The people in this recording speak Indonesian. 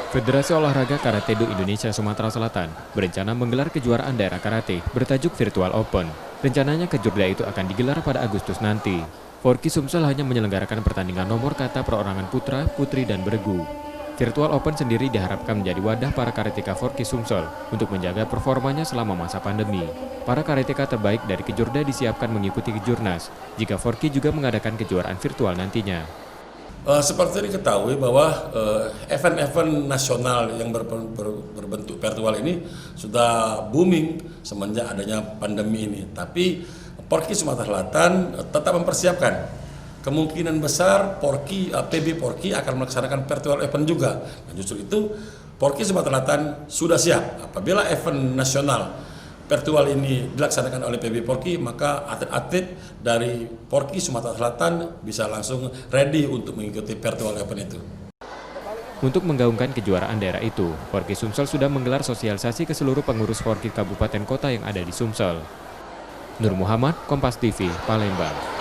Federasi Olahraga Karate Do Indonesia Sumatera Selatan berencana menggelar kejuaraan daerah karate bertajuk Virtual Open. Rencananya kejurda itu akan digelar pada Agustus nanti. Forki Sumsel hanya menyelenggarakan pertandingan nomor kata perorangan putra, putri, dan beregu. Virtual Open sendiri diharapkan menjadi wadah para karateka Forki Sumsel untuk menjaga performanya selama masa pandemi. Para karateka terbaik dari kejurda disiapkan mengikuti kejurnas, jika Forki juga mengadakan kejuaraan virtual nantinya. Seperti diketahui bahwa event-event nasional yang berbentuk virtual ini sudah booming semenjak adanya pandemi ini. Tapi Porki Sumatera Selatan tetap mempersiapkan kemungkinan besar PB Porki akan melaksanakan virtual event juga. Dan justru itu Porki Sumatera Selatan sudah siap apabila event nasional virtual ini dilaksanakan oleh PB Porki, maka atlet-atlet dari Porki Sumatera Selatan bisa langsung ready untuk mengikuti virtual event itu. Untuk menggaungkan kejuaraan daerah itu, Forki Sumsel sudah menggelar sosialisasi ke seluruh pengurus Forki kabupaten kota yang ada di Sumsel. Nur Muhammad, Kompas TV, Palembang.